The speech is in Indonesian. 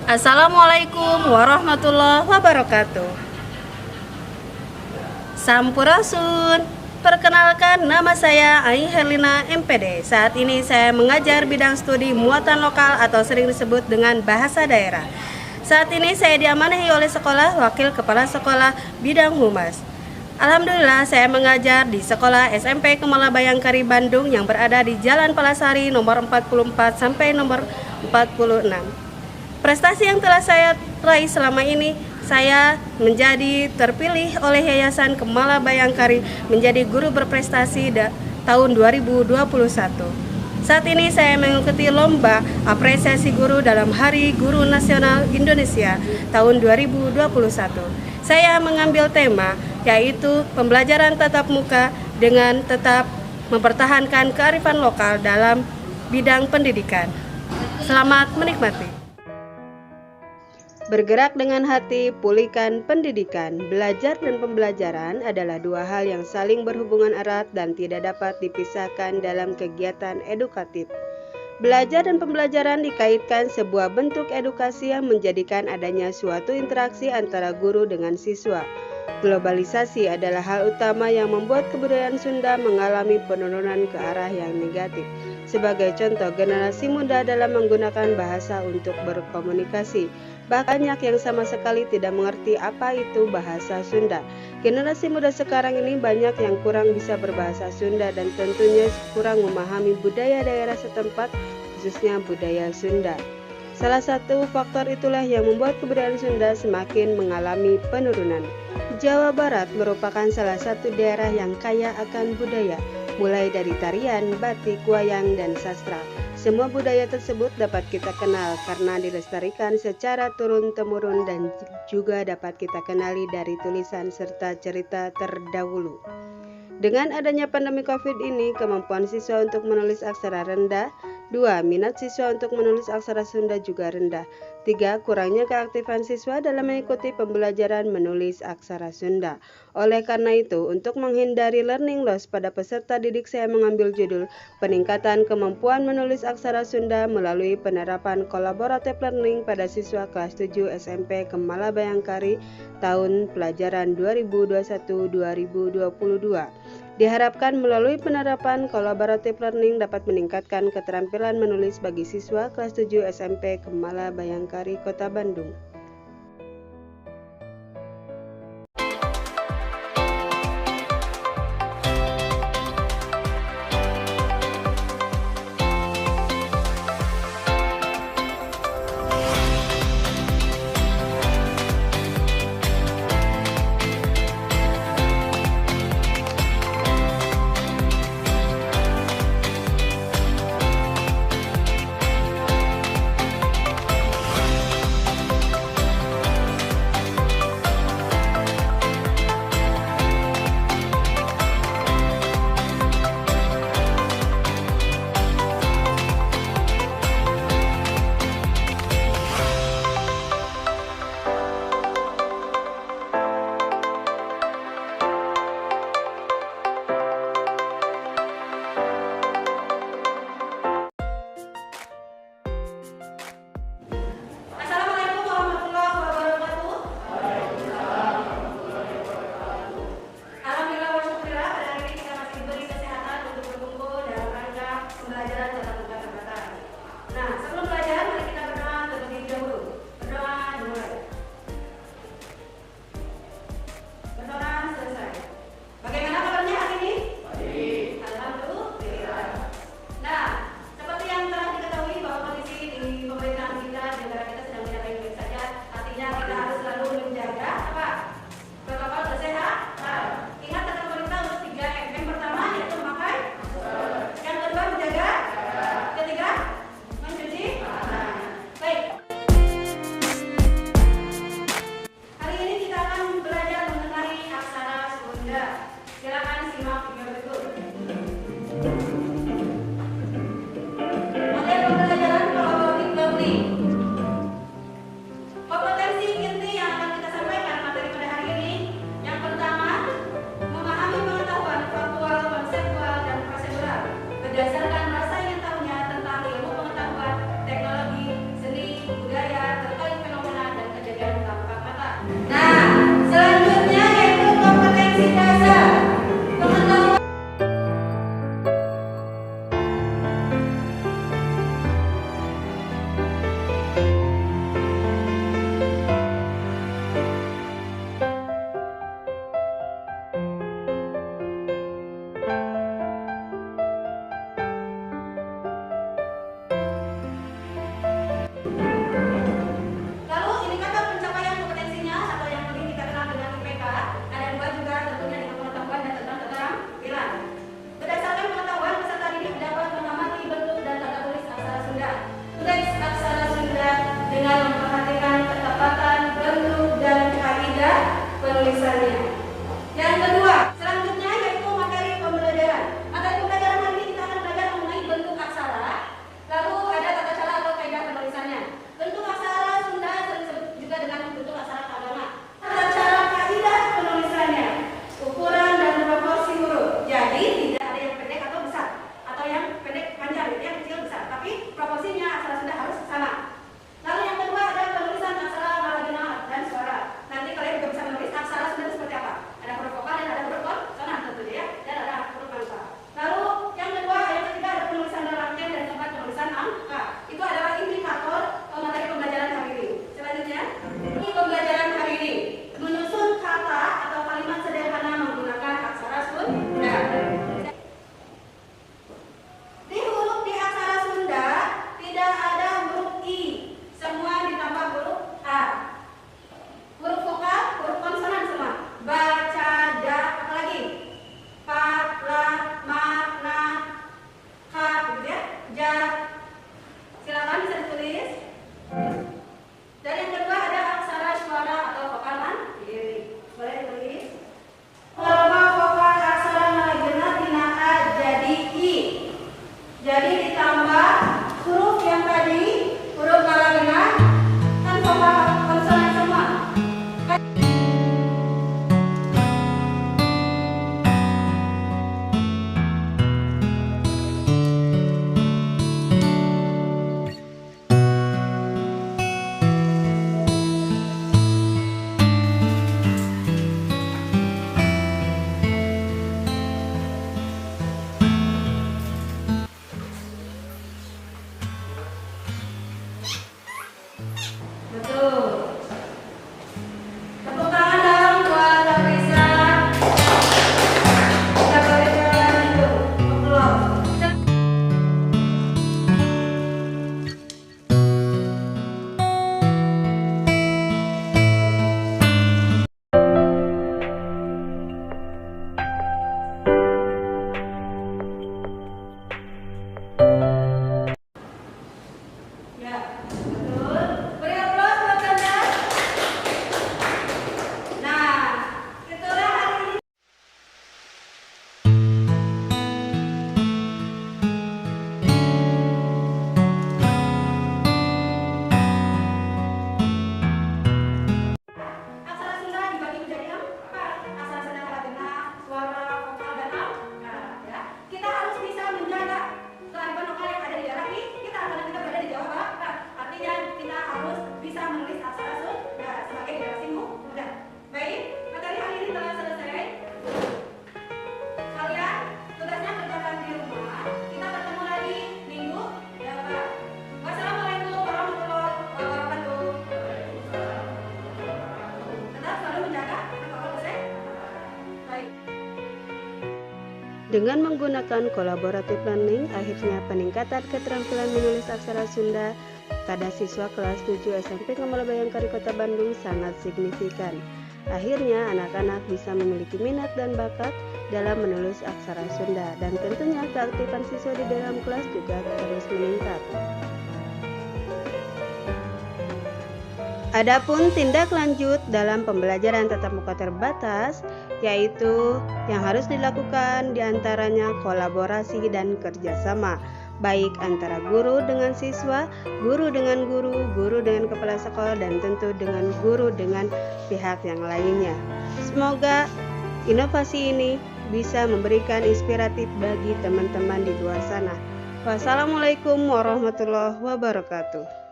Assalamualaikum warahmatullahi wabarakatuh. Sampurasun. Perkenalkan, nama saya Ai Herlina MPD. Saat ini saya mengajar bidang studi muatan lokal atau sering disebut dengan bahasa daerah. Saat ini saya diamanahi oleh sekolah wakil kepala sekolah bidang humas. Alhamdulillah saya mengajar di sekolah SMP Kemala Bayangkari Bandung yang berada di Jalan Palasari nomor 44 sampai nomor 46. Prestasi yang telah saya raih selama ini, saya menjadi terpilih oleh Yayasan Kemala Bayangkari menjadi guru berprestasi tahun 2021. Saat ini saya mengikuti lomba apresiasi guru dalam Hari Guru Nasional Indonesia tahun 2021. Saya mengambil tema yaitu pembelajaran tatap muka dengan tetap mempertahankan kearifan lokal dalam bidang pendidikan. Selamat menikmati. Bergerak dengan hati, pulihkan pendidikan. Belajar dan pembelajaran adalah dua hal yang saling berhubungan erat dan tidak dapat dipisahkan dalam kegiatan edukatif. Belajar dan pembelajaran dikaitkan sebuah bentuk edukasi yang menjadikan adanya suatu interaksi antara guru dengan siswa. Globalisasi adalah hal utama yang membuat kebudayaan Sunda mengalami penurunan ke arah yang negatif. Sebagai contoh, generasi muda dalam menggunakan bahasa untuk berkomunikasi. Banyak yang sama sekali tidak mengerti apa itu bahasa Sunda. Generasi muda sekarang ini banyak yang kurang bisa berbahasa Sunda dan tentunya kurang memahami budaya daerah setempat, khususnya budaya Sunda. Salah satu faktor itulah yang membuat kebudayaan Sunda semakin mengalami penurunan. Jawa Barat merupakan salah satu daerah yang kaya akan budaya, mulai dari tarian, batik, wayang, dan sastra. Semua budaya tersebut dapat kita kenal karena dilestarikan secara turun-temurun dan juga dapat kita kenali dari tulisan serta cerita terdahulu. Dengan adanya pandemi COVID ini, kemampuan siswa untuk menulis aksara rendah. 2. Minat siswa untuk menulis aksara Sunda juga rendah. 3. Kurangnya keaktifan siswa dalam mengikuti pembelajaran menulis aksara Sunda. Oleh karena itu, untuk menghindari learning loss pada peserta didik, saya mengambil judul Peningkatan Kemampuan Menulis Aksara Sunda melalui penerapan collaborative learning pada siswa kelas 7 SMP Kemala Bayangkari tahun pelajaran 2021-2022. Diharapkan melalui penerapan collaborative learning dapat meningkatkan keterampilan menulis bagi siswa kelas 7 SMP Kemala Bayangkari Kota Bandung. bisa menulis aksara Sunda sebagai generasi muda. Baik, materi hari ini telah selesai. Kalian tugasnya kerjakan di rumah. Kita bertemu lagi minggu depan. Wassalamualaikum warahmatullahi wabarakatuh. Tetap selalu menjaga protokol kesehatan. Baik. Dengan menggunakan collaborative learning, akhirnya peningkatan keterampilan menulis aksara Sunda pada siswa kelas 7 SMP Kemala Bayangkari Kota Bandung sangat signifikan. Akhirnya anak-anak bisa memiliki minat dan bakat dalam menulis aksara Sunda, dan tentunya keaktifan siswa di dalam kelas juga terus meningkat. Adapun tindak lanjut dalam pembelajaran tatap muka terbatas, yaitu yang harus dilakukan diantaranya kolaborasi dan kerjasama, baik antara guru dengan siswa, guru dengan guru, guru dengan kepala sekolah, dan tentu dengan guru dengan pihak yang lainnya. Semoga inovasi ini bisa memberikan inspiratif bagi teman-teman di luar sana. Wassalamualaikum warahmatullahi wabarakatuh.